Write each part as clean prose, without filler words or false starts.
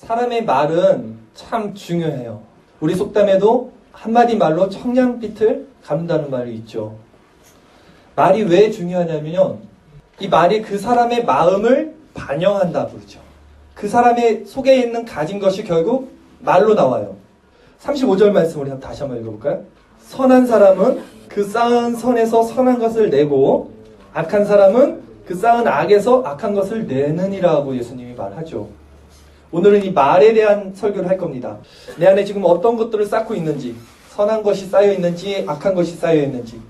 사람의 말은 참 중요해요. 우리 속담에도 한마디 말로 청량빛을 감는다는 말이 있죠. 말이 왜 중요하냐면요. 이 말이 그 사람의 마음을 반영한다 부르죠. 그 사람의 속에 있는 가진 것이 결국 말로 나와요. 35절 말씀 우리 다시 한번 읽어볼까요? 선한 사람은 그 쌓은 선에서 선한 것을 내고 악한 사람은 그 쌓은 악에서 악한 것을 내느니라고 예수님이 말하죠. 오늘은 이 말에 대한 설교를 할 겁니다. 내 안에 지금 어떤 것들을 쌓고 있는지, 선한 것이 쌓여 있는지 악한 것이 쌓여 있는지,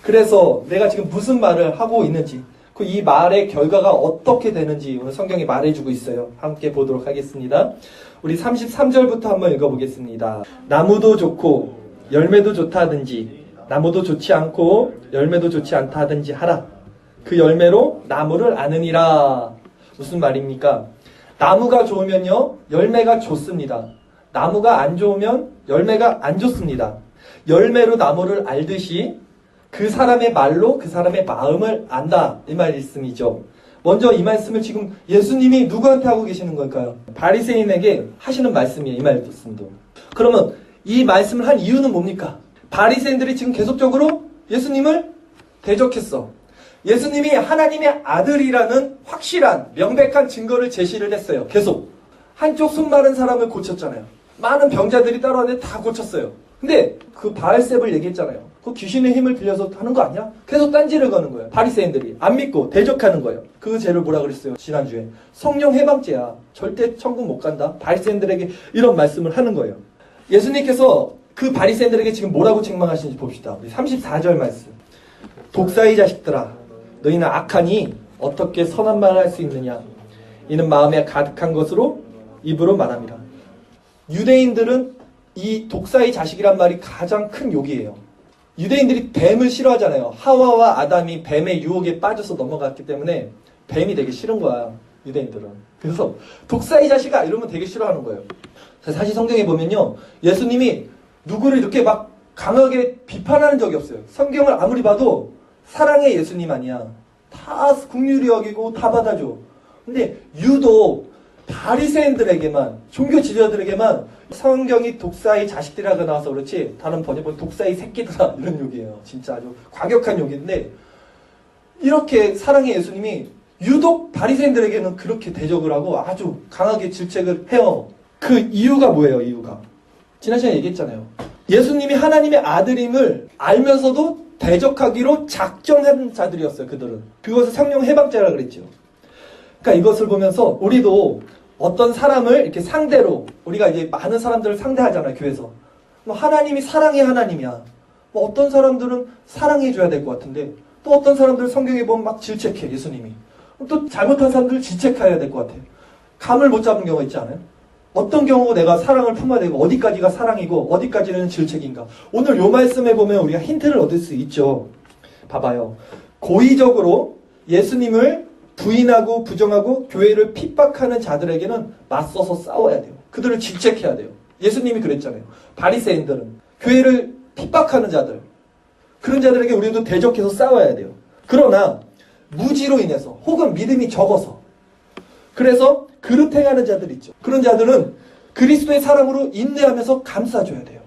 그래서 내가 지금 무슨 말을 하고 있는지, 그 이 말의 결과가 어떻게 되는지 오늘 성경이 말해주고 있어요. 함께 보도록 하겠습니다. 우리 33절부터 한번 읽어보겠습니다. 나무도 좋고 열매도 좋다 하든지 나무도 좋지 않고 열매도 좋지 않다 하든지 하라. 그 열매로 나무를 아느니라. 무슨 말입니까? 나무가 좋으면요 열매가 좋습니다. 나무가 안 좋으면 열매가 안 좋습니다. 열매로 나무를 알듯이 그 사람의 말로 그 사람의 마음을 안다. 이 말씀이죠. 먼저 이 말씀을 지금 예수님이 누구한테 하고 계시는 걸까요? 바리새인에게 하시는 말씀이에요. 이 말씀도. 그러면 이 말씀을 한 이유는 뭡니까? 바리새인들이 지금 계속적으로 예수님을 대적했어. 예수님이 하나님의 아들이라는 확실한 명백한 증거를 제시를 했어요. 계속. 한쪽 손 마른 사람을 고쳤잖아요. 많은 병자들이 따라왔는데 다 고쳤어요. 근데 그 바알셉을 얘기했잖아요. 그 귀신의 힘을 빌려서 하는 거 아니야? 계속 딴지를 거는 거예요. 바리새인들이 안 믿고 대적하는 거예요. 그 죄를 뭐라 그랬어요? 지난주에 성령 해방죄야. 절대 천국 못 간다. 바리새인들에게 이런 말씀을 하는 거예요. 예수님께서 그 바리새인들에게 지금 뭐라고 책망하시는지 봅시다. 우리 34절 말씀. 독사의 자식들아, 너희는 악하니 어떻게 선한 말을 할 수 있느냐? 이는 마음에 가득한 것으로 입으로 말함이라. 유대인들은 이 독사의 자식이란 말이 가장 큰 욕이에요. 유대인들이 뱀을 싫어하잖아요. 하와와 아담이 뱀의 유혹에 빠져서 넘어갔기 때문에 뱀이 되게 싫은 거야, 유대인들은. 그래서 독사의 자식아 이러면 되게 싫어하는 거예요. 사실 성경에 보면요, 예수님이 누구를 이렇게 막 강하게 비판하는 적이 없어요. 성경을 아무리 봐도 사랑의 예수님 아니야. 다 긍휼히 여기고 다 받아줘. 근데 유독 바리새인들에게만, 종교 지도자들에게만 성경이 독사의 자식들이라고 나와서 그렇지 다른 번역은 독사의 새끼들아 이런 욕이에요. 진짜 아주 과격한 욕인데, 이렇게 사랑의 예수님이 유독 바리새인들에게는 그렇게 대적을 하고 아주 강하게 질책을 해요. 그 이유가 뭐예요? 이유가 지난 시간에 얘기했잖아요. 예수님이 하나님의 아들임을 알면서도 대적하기로 작정한 자들이었어요. 그들은 그것을 성령 해방죄라 그랬죠. 그러니까 이것을 보면서 우리도 어떤 사람을 이렇게 상대로, 우리가 이제 많은 사람들을 상대하잖아요, 교회에서. 뭐 하나님이 사랑의 하나님이야. 뭐 어떤 사람들은 사랑해줘야 될 것 같은데, 또 어떤 사람들은 성경에 보면 막 질책해, 예수님이. 또 잘못한 사람들을 질책해야 될 것 같아요. 감을 못 잡은 경우가 있지 않아요? 어떤 경우 내가 사랑을 품어야 되고 어디까지가 사랑이고 어디까지는 질책인가. 오늘 요 말씀에 보면 우리가 힌트를 얻을 수 있죠. 봐봐요. 고의적으로 예수님을 부인하고 부정하고 교회를 핍박하는 자들에게는 맞서서 싸워야 돼요. 그들을 질책해야 돼요. 예수님이 그랬잖아요. 바리새인들은 교회를 핍박하는 자들, 그런 자들에게 우리도 대적해서 싸워야 돼요. 그러나 무지로 인해서 혹은 믿음이 적어서, 그래서 그릇 행하는 자들 있죠. 그런 자들은 그리스도의 사랑으로 인내하면서 감싸줘야 돼요.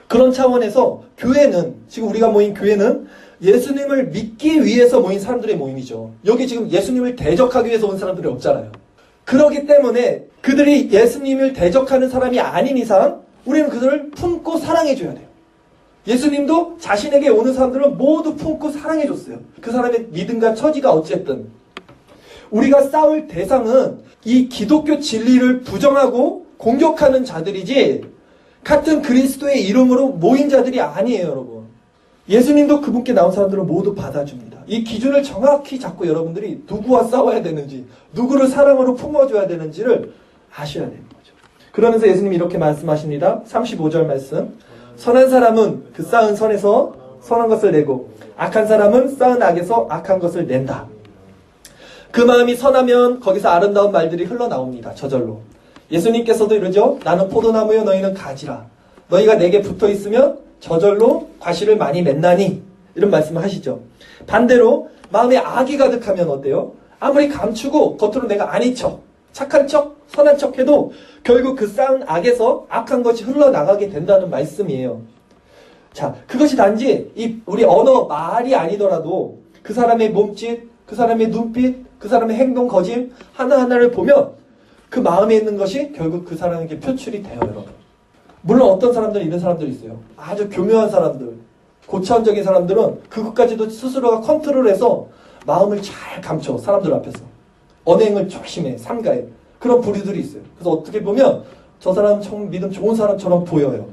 그런 차원에서 교회는, 지금 우리가 모인 교회는 예수님을 믿기 위해서 모인 사람들의 모임이죠. 여기 지금 예수님을 대적하기 위해서 온 사람들이 없잖아요. 그렇기 때문에 그들이 예수님을 대적하는 사람이 아닌 이상 우리는 그들을 품고 사랑해줘야 돼요. 예수님도 자신에게 오는 사람들을 모두 품고 사랑해줬어요. 그 사람의 믿음과 처지가 어쨌든. 우리가 싸울 대상은 이 기독교 진리를 부정하고 공격하는 자들이지 같은 그리스도의 이름으로 모인 자들이 아니에요, 여러분. 예수님도 그분께 나온 사람들을 모두 받아줍니다. 이 기준을 정확히 잡고 여러분들이 누구와 싸워야 되는지, 누구를 사랑으로 품어줘야 되는지를 아셔야 되는 거죠. 그러면서 예수님이 이렇게 말씀하십니다. 35절 말씀. 선한 사람은 그 쌓은 선에서 선한 것을 내고 악한 사람은 쌓은 악에서 악한 것을 낸다. 그 마음이 선하면 거기서 아름다운 말들이 흘러나옵니다. 저절로. 예수님께서도 이러죠. 나는 포도나무요 너희는 가지라. 너희가 내게 붙어있으면 저절로 과실을 많이 맺나니. 이런 말씀을 하시죠. 반대로 마음에 악이 가득하면 어때요? 아무리 감추고 겉으로 내가 안 잊혀. 착한 척, 선한 척 해도 결국 그 쌓은 악에서 악한 것이 흘러나가게 된다는 말씀이에요. 자, 그것이 단지 우리 언어, 말이 아니더라도 그 사람의 몸짓, 그 사람의 눈빛, 그 사람의 행동, 거짐 하나하나를 보면 그 마음에 있는 것이 결국 그 사람에게 표출이 돼요, 여러분. 물론 어떤 사람들은 이런 사람들이 있어요. 아주 교묘한 사람들, 고차원적인 사람들은 그것까지도 스스로가 컨트롤해서 마음을 잘 감춰, 사람들 앞에서. 언행을 조심해, 삼가해. 그런 부류들이 있어요. 그래서 어떻게 보면 저 사람은 참 믿음 좋은 사람처럼 보여요.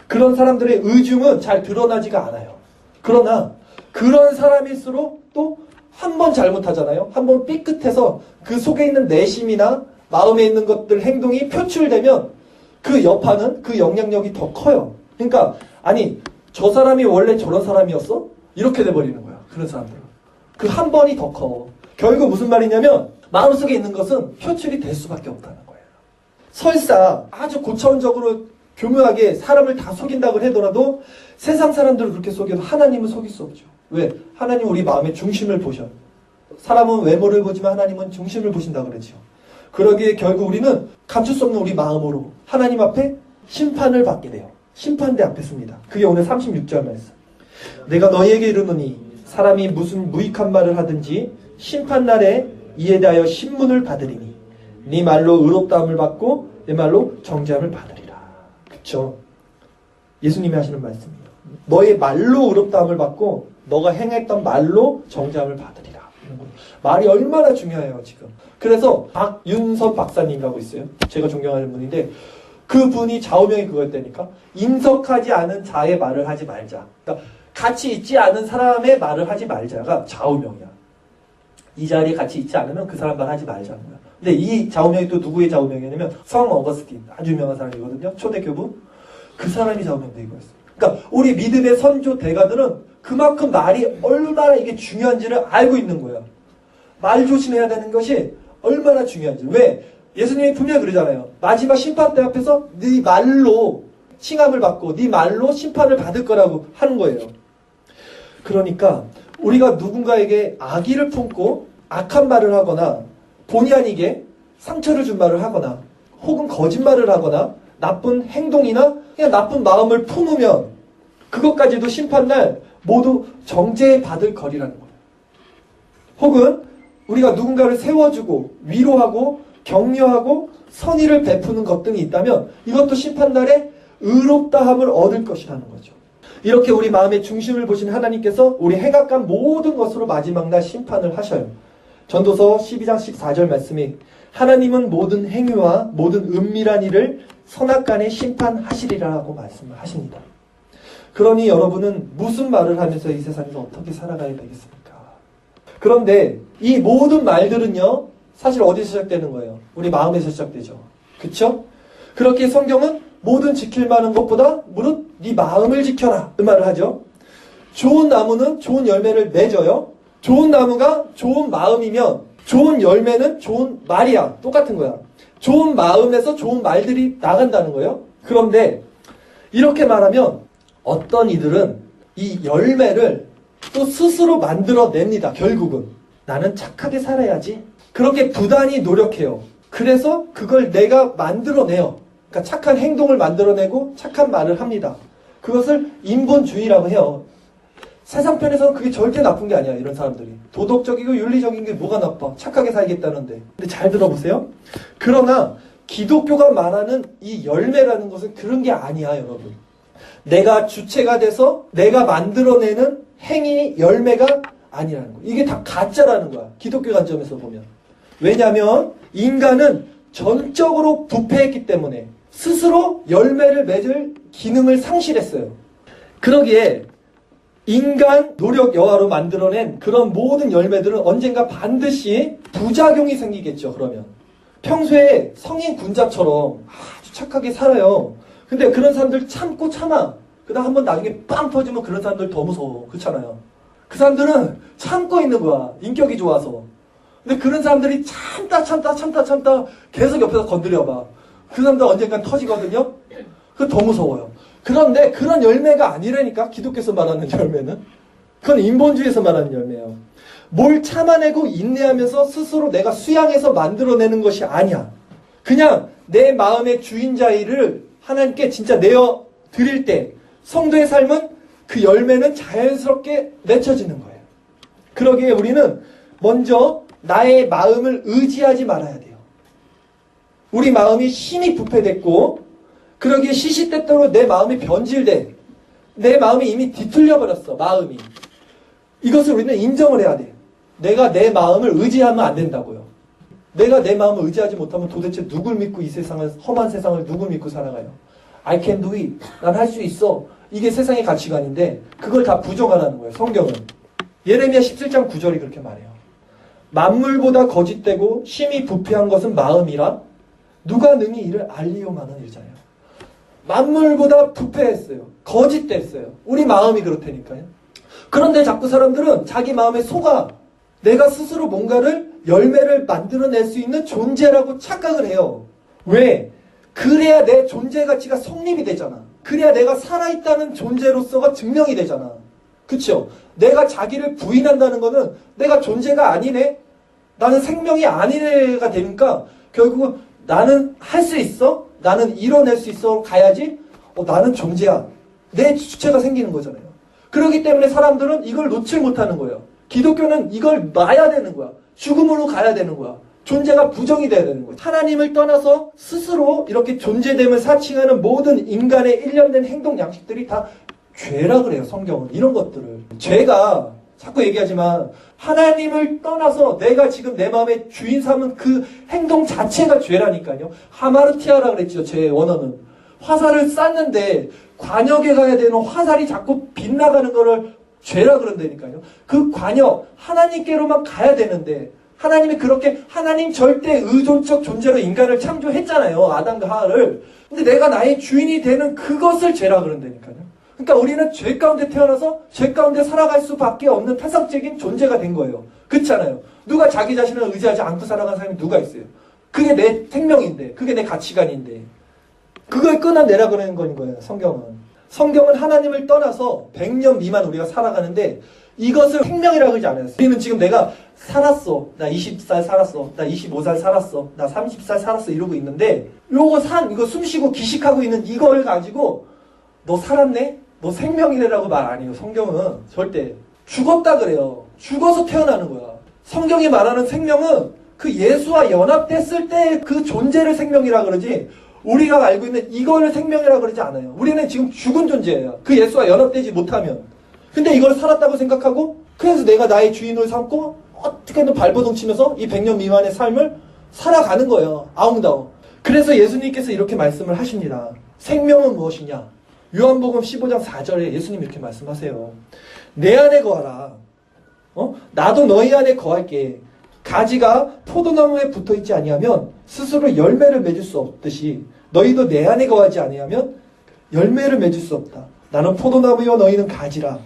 그런 사람들의 의중은 잘 드러나지가 않아요. 그러나 그런 사람일수록 또 한 번 잘못하잖아요. 한 번 삐끗해서 그 속에 있는 내심이나 마음에 있는 것들, 행동이 표출되면 그 여파는, 그 영향력이 더 커요. 그러니까 아니 저 사람이 원래 저런 사람이었어? 이렇게 돼버리는 거야. 그런 사람들은. 그 한 번이 더 커. 결국 무슨 말이냐면 마음속에 있는 것은 표출이 될 수밖에 없다는 거예요. 설사 아주 고차원적으로 교묘하게 사람을 다 속인다고 하더라도 세상 사람들을 그렇게 속여도 하나님은 속일 수 없죠. 왜? 하나님은 우리 마음의 중심을 보셔. 사람은 외모를 보지만 하나님은 중심을 보신다고 그러죠. 그러기에 결국 우리는 감출 수 없는 우리 마음으로 하나님 앞에 심판을 받게 돼요. 심판대 앞에 섭니다. 그게 오늘 36절 말씀. 내가 너희에게 이르노니 사람이 무슨 무익한 말을 하든지 심판날에 이에 대하여 신문을 받으리니 네 말로 의롭다함을 받고 내 말로 정죄함을 받으리라. 그쵸? 예수님이 하시는 말씀이에요. 너의 말로 의롭다함을 받고 너가 행했던 말로 정죄함을 받으리라. 말이 얼마나 중요해요, 지금. 그래서 박윤선 박사님이라고 있어요. 제가 존경하는 분인데 그분이 좌우명이 그거였다니까. 인석하지 않은 자의 말을 하지 말자. 그러니까 같이 있지 않은 사람의 말을 하지 말자가 좌우명이야. 이 자리에 같이 있지 않으면 그 사람 말 하지 말자는 거야. 근데 이 좌우명이 또 누구의 좌우명이냐면 성 어거스틴, 아주 유명한 사람이거든요. 초대교부. 그 사람이 좌우명도 이거였어요. 그러니까 우리 믿음의 선조 대가들은 그만큼 말이 얼마나 이게 중요한지를 알고 있는 거예요. 말 조심해야 되는 것이 얼마나 중요한지. 왜? 예수님이 분명히 그러잖아요. 마지막 심판대 앞에서 네 말로 칭함을 받고 네 말로 심판을 받을 거라고 하는 거예요. 그러니까 우리가 누군가에게 악의를 품고 악한 말을 하거나 본의 아니게 상처를 준 말을 하거나 혹은 거짓말을 하거나 나쁜 행동이나 그냥 나쁜 마음을 품으면 그것까지도 심판날 모두 정죄받을 거리라는 거예요. 혹은 우리가 누군가를 세워주고 위로하고 격려하고 선의를 베푸는 것 등이 있다면 이것도 심판날에 의롭다함을 얻을 것이라는 거죠. 이렇게 우리 마음의 중심을 보신 하나님께서 우리 행악한 모든 것으로 마지막 날 심판을 하셔요. 전도서 12장 14절 말씀이 하나님은 모든 행위와 모든 은밀한 일을 선악간에 심판하시리라고 말씀을 하십니다. 그러니 여러분은 무슨 말을 하면서 이 세상에서 어떻게 살아가야 되겠습니까? 그런데 이 모든 말들은요, 사실 어디서 시작되는 거예요? 우리 마음에서 시작되죠. 그쵸? 그렇게 성경은 모든 지킬 만한 것보다 무릇 네 마음을 지켜라 그 말을 하죠. 좋은 나무는 좋은 열매를 맺어요. 좋은 나무가 좋은 마음이면 좋은 열매는 좋은 말이야. 똑같은 거야. 좋은 마음에서 좋은 말들이 나간다는 거예요. 그런데 이렇게 말하면 어떤 이들은 이 열매를 또 스스로 만들어냅니다. 결국은 나는 착하게 살아야지. 그렇게 부단히 노력해요. 그래서 그걸 내가 만들어내요. 그러니까 착한 행동을 만들어내고 착한 말을 합니다. 그것을 인본주의라고 해요. 세상 편에서는 그게 절대 나쁜 게 아니야. 이런 사람들이. 도덕적이고 윤리적인 게 뭐가 나빠. 착하게 살겠다는데. 근데 잘 들어보세요. 그러나 기독교가 말하는 이 열매라는 것은 그런 게 아니야, 여러분. 내가 주체가 돼서 내가 만들어내는 행위, 열매가 아니라는 거야. 이게 다 가짜라는 거야. 기독교 관점에서 보면. 왜냐하면 인간은 전적으로 부패했기 때문에 스스로 열매를 맺을 기능을 상실했어요. 그러기에 인간 노력 여하로 만들어낸 그런 모든 열매들은 언젠가 반드시 부작용이 생기겠죠. 그러면 평소에 성인 군자처럼 아주 착하게 살아요. 근데 그런 사람들 참고 참아. 그다음 한번 나중에 빵 터지면 그런 사람들 더 무서워. 그렇잖아요. 그 사람들은 참고 있는 거야. 인격이 좋아서. 근데 그런 사람들이 참다 계속 옆에서 건드려봐. 그 사람들 언젠간 터지거든요. 그거 더 무서워요. 그런데 그런 열매가 아니라니까. 기독교에서 말하는 열매는. 그건 인본주의에서 말하는 열매예요. 뭘 참아내고 인내하면서 스스로 내가 수양해서 만들어내는 것이 아니야. 그냥 내 마음의 주인자의를 하나님께 진짜 내어 드릴 때 성도의 삶은 그 열매는 자연스럽게 맺혀지는 거예요. 그러기에 우리는 먼저 나의 마음을 의지하지 말아야 돼요. 우리 마음이 심히 부패됐고 그러기에 시시때때로 내 마음이 변질돼. 내 마음이 이미 뒤틀려 버렸어. 마음이. 이것을 우리는 인정을 해야 돼. 내가 내 마음을 의지하면 안 된다고요. 내가 내 마음을 의지하지 못하면 도대체 누굴 믿고 이 세상을, 험한 세상을 누굴 믿고 살아가요? I can do it. 난 할 수 있어. 이게 세상의 가치관인데 그걸 다 부정하라는 거예요. 성경은. 예레미야 17장 9절이 그렇게 말해요. 만물보다 거짓되고 심히 부패한 것은 마음이라 누가 능히 이를 알리요마는 일자요. 만물보다 부패했어요. 거짓됐어요. 우리 마음이 그렇다니까요. 그런데 자꾸 사람들은 자기 마음에 속아 내가 스스로 뭔가를 열매를 만들어낼 수 있는 존재라고 착각을 해요. 왜? 그래야 내 존재 가치가 성립이 되잖아. 그래야 내가 살아있다는 존재로서가 증명이 되잖아. 그쵸? 내가 자기를 부인한다는 거는 내가 존재가 아니네? 나는 생명이 아니네가 되니까 결국은 나는 할 수 있어? 나는 이뤄낼 수 있어? 가야지? 나는 존재야. 내 주체가 생기는 거잖아요. 그렇기 때문에 사람들은 이걸 놓칠 못하는 거예요. 기독교는 이걸 놔야 되는 거야. 죽음으로 가야 되는 거야. 존재가 부정이 돼야 되는 거야. 하나님을 떠나서 스스로 이렇게 존재됨을 사칭하는 모든 인간의 일련된 행동 양식들이 다 죄라 그래요. 성경은. 이런 것들을. 죄가 자꾸 얘기하지만 하나님을 떠나서 내가 지금 내 마음의 주인 삼은 그 행동 자체가 죄라니까요. 하마르티아라 그랬죠. 죄의 원어는. 화살을 쐈는데 관역에 가야 되는 화살이 자꾸 빗나가는 거를 죄라 그런다니까요. 그 관역 하나님께로만 가야 되는데 하나님이 그렇게 하나님 절대 의존적 존재로 인간을 창조했잖아요. 아담과 하와를. 근데 내가 나의 주인이 되는 그것을 죄라 그런다니까요. 그러니까 우리는 죄 가운데 태어나서 죄 가운데 살아갈 수밖에 없는 타성적인 존재가 된 거예요. 그렇잖아요. 누가 자기 자신을 의지하지 않고 살아가는 사람이 누가 있어요? 그게 내 생명인데, 그게 내 가치관인데 그걸 끊어내라 그러는 거예요. 성경은 하나님을 떠나서 100년 미만 우리가 살아가는데 이것을 생명이라고 그러지 않아요. 우리는 지금 내가 살았어. 나 20살 살았어. 나 25살 살았어. 나 30살 살았어. 이러고 있는데 이거 숨쉬고 기식하고 있는 이걸 가지고 너 살았네? 너 생명이래라고 말 안 해요. 성경은 절대. 죽었다 그래요. 죽어서 태어나는 거야. 성경이 말하는 생명은 그 예수와 연합됐을 때 그 존재를 생명이라 그러지 우리가 알고 있는 이걸 생명이라 그러지 않아요. 우리는 지금 죽은 존재예요. 그 예수와 연합되지 못하면. 근데 이걸 살았다고 생각하고 그래서 내가 나의 주인을 삼고 어떻게든 발버둥 치면서 이 100년 미만의 삶을 살아가는 거예요. 아웅다웅. 그래서 예수님께서 이렇게 말씀을 하십니다. 생명은 무엇이냐? 요한복음 15장 4절에 예수님이 이렇게 말씀하세요. 내 안에 거하라. 나도 너희 안에 거할게. 가지가 포도나무에 붙어있지 아니하면 스스로 열매를 맺을 수 없듯이 너희도 내 안에 거하지 아니하면 열매를 맺을 수 없다. 나는 포도나무요 너희는 가지라.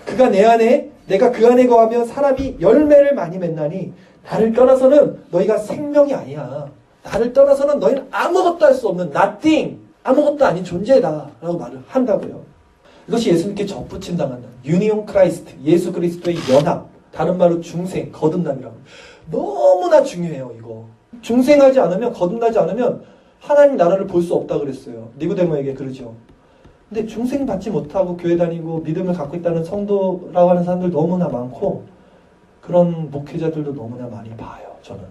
그가 내 안에 내가 그 안에 거하면 사람이 열매를 많이 맺나니 나를 떠나서는 너희가 생명이 아니야. 나를 떠나서는 너희는 아무것도 할 수 없는 nothing. 아무것도 아닌 존재다. 라고 말을 한다고요. 이것이 예수님께 접붙임당하는 유니온 크라이스트, 예수 그리스도의 연합. 다른 말로 중생, 거듭남이라고. 너무나 중요해요, 이거. 중생하지 않으면, 거듭나지 않으면 하나님 나라를 볼 수 없다 그랬어요. 니고데모에게 그러죠. 근데 중생 받지 못하고 교회 다니고 믿음을 갖고 있다는 성도라고 하는 사람들 너무나 많고 그런 목회자들도 너무나 많이 봐요, 저는.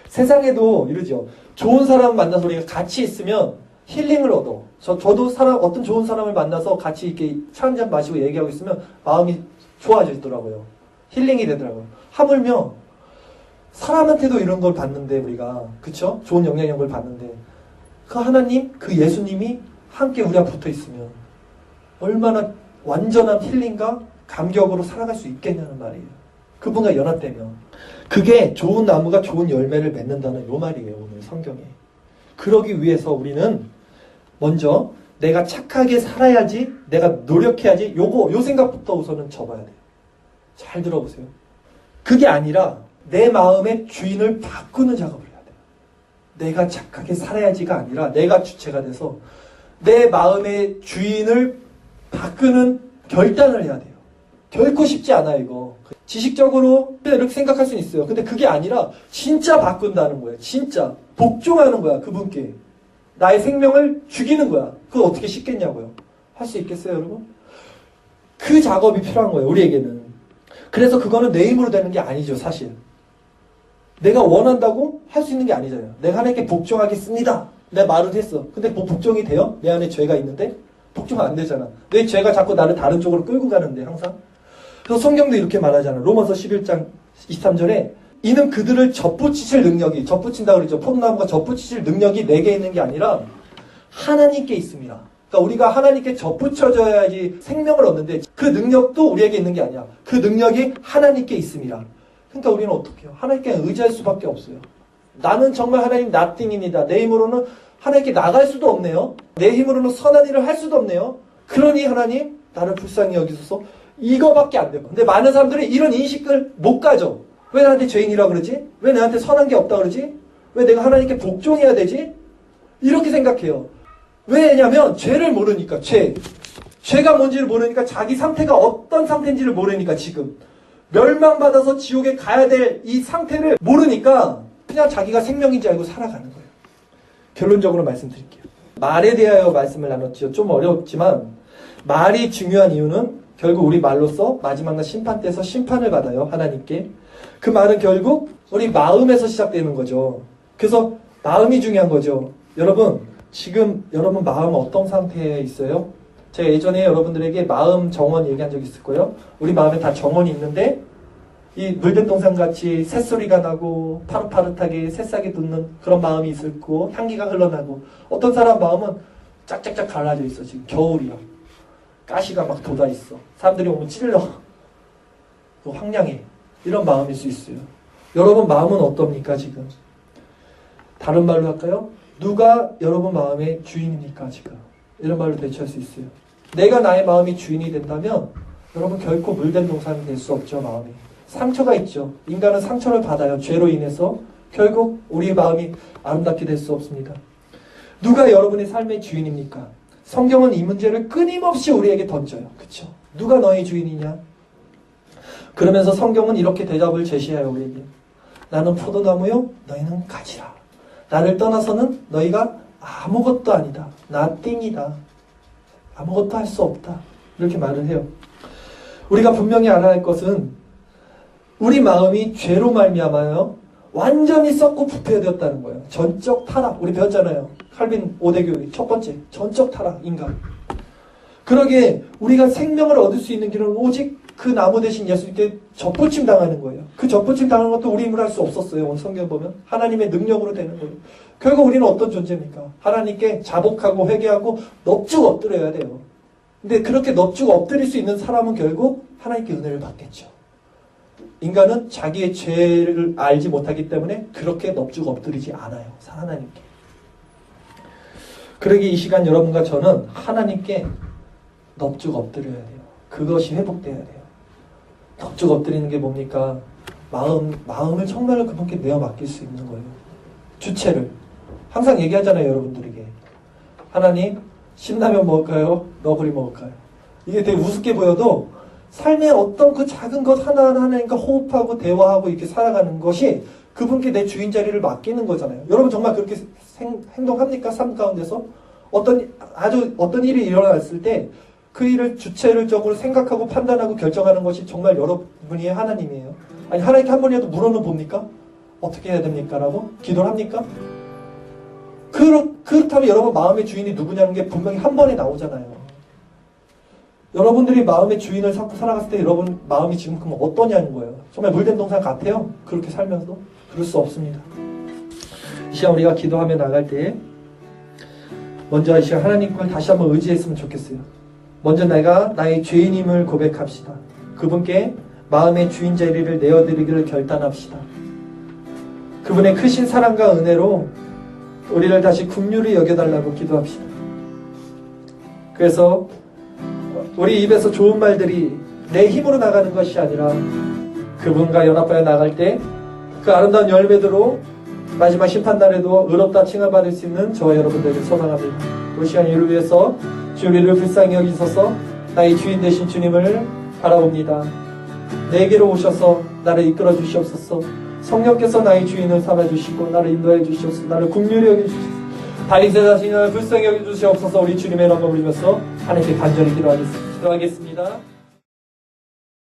세상에도 이러죠. 좋은 사람 만나서 우리가 같이 있으면 힐링을 얻어. 저도 어떤 좋은 사람을 만나서 같이 이렇게 차 한잔 마시고 얘기하고 있으면 마음이 좋아지더라고요. 힐링이 되더라고요. 하물며 사람한테도 이런 걸 받는데 우리가 그쵸? 좋은 영향력을 받는데 그 하나님, 그 예수님이 함께 우리와 붙어 있으면 얼마나 완전한 힐링과 감격으로 살아갈 수 있겠냐는 말이에요. 그분과 연합되면 그게 좋은 나무가 좋은 열매를 맺는다는 요 말이에요. 오늘 성경에. 그러기 위해서 우리는 먼저 내가 착하게 살아야지, 내가 노력해야지, 요 생각부터 우선은 접어야 돼요. 잘 들어보세요. 그게 아니라 내 마음의 주인을 바꾸는 작업을 해야 돼요. 내가 착하게 살아야지가 아니라 내가 주체가 돼서 내 마음의 주인을 바꾸는 결단을 해야 돼요. 결코 쉽지 않아요, 이거. 지식적으로 이렇게 생각할 수는 있어요. 근데 그게 아니라 진짜 바꾼다는 거예요. 진짜 복종하는 거야. 그분께 나의 생명을 죽이는 거야. 그거 어떻게 쉽겠냐고요. 할 수 있겠어요, 여러분? 그 작업이 필요한 거예요, 우리에게는. 그래서 그거는 내 힘으로 되는 게 아니죠, 사실. 내가 원한다고 할 수 있는 게 아니잖아요. 내가 하나님께 복종하겠습니다. 내 말을 했어. 근데 뭐 복종이 돼요? 내 안에 죄가 있는데? 복종 안 되잖아. 내 죄가 자꾸 나를 다른 쪽으로 끌고 가는데, 항상. 그래서 성경도 이렇게 말하잖아. 로마서 11장 23절에 이는 그들을 접붙이실 능력이, 접붙인다고 그러죠. 포도나무가 접붙이실 능력이 내게 있는 게 아니라 하나님께 있습니다. 그러니까 우리가 하나님께 접붙여져야지 생명을 얻는데 그 능력도 우리에게 있는 게 아니야. 그 능력이 하나님께 있습니다. 그러니까 우리는 어떻게 해요? 하나님께 의지할 수밖에 없어요. 나는 정말 하나님 nothing입니다. 내 힘으로는 하나님께 나갈 수도 없네요. 내 힘으로는 선한 일을 할 수도 없네요. 그러니 하나님 나를 불쌍히 여기소서. 이거밖에 안 돼요. 근데 많은 사람들이 이런 인식을 못 가져. 왜 나한테 죄인이라고 그러지? 왜 나한테 선한 게 없다 그러지? 왜 내가 하나님께 복종해야 되지? 이렇게 생각해요. 왜냐면 죄를 모르니까. 죄가 뭔지를 모르니까, 자기 상태가 어떤 상태인지를 모르니까, 지금 멸망받아서 지옥에 가야 될 이 상태를 모르니까 그냥 자기가 생명인지 알고 살아가는 거예요. 결론적으로 말씀드릴게요. 말에 대하여 말씀을 나눴죠. 좀 어렵지만 말이 중요한 이유는 결국 우리 말로써 마지막 날 심판 때에서 심판을 받아요. 하나님께. 그 말은 결국 우리 마음에서 시작되는 거죠. 그래서 마음이 중요한 거죠. 여러분, 지금 여러분 마음 어떤 상태에 있어요? 제가 예전에 여러분들에게 마음 정원 얘기한 적 있을 거예요. 우리 마음에 다 정원이 있는데 이 물된 동산같이 새소리가 나고 파릇파릇하게 새싹이 돋는 그런 마음이 있을 거고, 향기가 흘러나고, 어떤 사람 마음은 짝짝짝 갈라져 있어. 지금 겨울이야. 가시가 막 돋아 있어. 사람들이 오면 찔러. 황량해. 이런 마음일 수 있어요. 여러분 마음은 어떻습니까 지금? 다른 말로 할까요? 누가 여러분 마음의 주인입니까 지금? 이런 말로 대처할 수 있어요. 내가 나의 마음이 주인이 된다면 여러분 결코 물된 동산이 될 수 없죠. 마음이. 상처가 있죠. 인간은 상처를 받아요. 죄로 인해서. 결국 우리의 마음이 아름답게 될 수 없습니다. 누가 여러분의 삶의 주인입니까? 성경은 이 문제를 끊임없이 우리에게 던져요. 그렇죠? 누가 너의 주인이냐? 그러면서 성경은 이렇게 대답을 제시해요. 우리에게. 나는 포도나무요, 너희는 가지라. 나를 떠나서는 너희가 아무것도 아니다. nothing이다. 아무것도 할 수 없다. 이렇게 말을 해요. 우리가 분명히 알아야 할 것은 우리 마음이 죄로 말미암아요 완전히 썩고 부패되었다는 거예요. 전적 타락. 우리 배웠잖아요. 칼빈 5대 교육 첫 번째. 전적 타락, 인간. 그러기에 우리가 생명을 얻을 수 있는 길은 오직 그 나무 대신 예수님께 접붙임 당하는 거예요. 그 접붙임 당하는 것도 우리 힘으로 할 수 없었어요. 오늘 성경 보면. 하나님의 능력으로 되는 거예요. 결국 우리는 어떤 존재입니까? 하나님께 자복하고 회개하고 넙죽 엎드려야 돼요. 근데 그렇게 넙죽 엎드릴 수 있는 사람은 결국 하나님께 은혜를 받겠죠. 인간은 자기의 죄를 알지 못하기 때문에 그렇게 넙죽 엎드리지 않아요. 하나님께. 그러기 이 시간 여러분과 저는 하나님께 넙죽 엎드려야 돼요. 그것이 회복돼야 돼요. 넙죽 엎드리는 게 뭡니까? 마음을 정말로 그분께 내어 맡길 수 있는 거예요. 주체를. 항상 얘기하잖아요, 여러분들에게. 하나님, 신라면 먹을까요? 너구리 먹을까요? 이게 되게 우습게 보여도 삶의 어떤 그 작은 것 하나하나 하나님과 호흡하고 대화하고 이렇게 살아가는 것이 그분께 내 주인 자리를 맡기는 거잖아요. 여러분 정말 그렇게 행동합니까? 삶 가운데서? 어떤 일이 일어났을 때 그 일을 주체적으로 생각하고 판단하고 결정하는 것이 정말 여러분이 하나님이에요. 아니, 하나님께 한 번이라도 물어는 봅니까? 어떻게 해야 됩니까? 라고? 기도를 합니까? 그렇다면 여러분 마음의 주인이 누구냐는 게 분명히 한 번에 나오잖아요. 여러분들이 마음의 주인을 삼고 살아갔을 때 여러분 마음이 지금 그럼 어떠냐는 거예요. 정말 물된 동산 같아요? 그렇게 살면서도? 그럴 수 없습니다. 이 시간 우리가 기도하며 나갈 때 먼저 이 시간 하나님을 다시 한번 의지했으면 좋겠어요. 먼저 내가 나의 죄인임을 고백합시다. 그분께 마음의 주인 자리를 내어드리기를 결단합시다. 그분의 크신 사랑과 은혜로 우리를 다시 긍휼히 여겨달라고 기도합시다. 그래서 우리 입에서 좋은 말들이 내 힘으로 나가는 것이 아니라 그분과 연합하여 나갈 때 그 아름다운 열매대로 마지막 심판날에도 의롭다 칭을 받을 수 있는 저와 여러분들을 소망합니다. 이 시간 이를 위해서 주 우리를 불쌍히 여기소서. 나의 주인 되신 주님을 바라봅니다. 내게로 오셔서 나를 이끌어 주시옵소서. 성령께서 나의 주인을 삼아 주시고 나를 인도해 주시옵소서. 나를 긍휼히 여겨 주시옵소서. 바리새 자신을 불쌍히 여겨 주시옵소서. 우리 주님의 이름을 부르면서 하나님께 간절히 기도하겠습니다.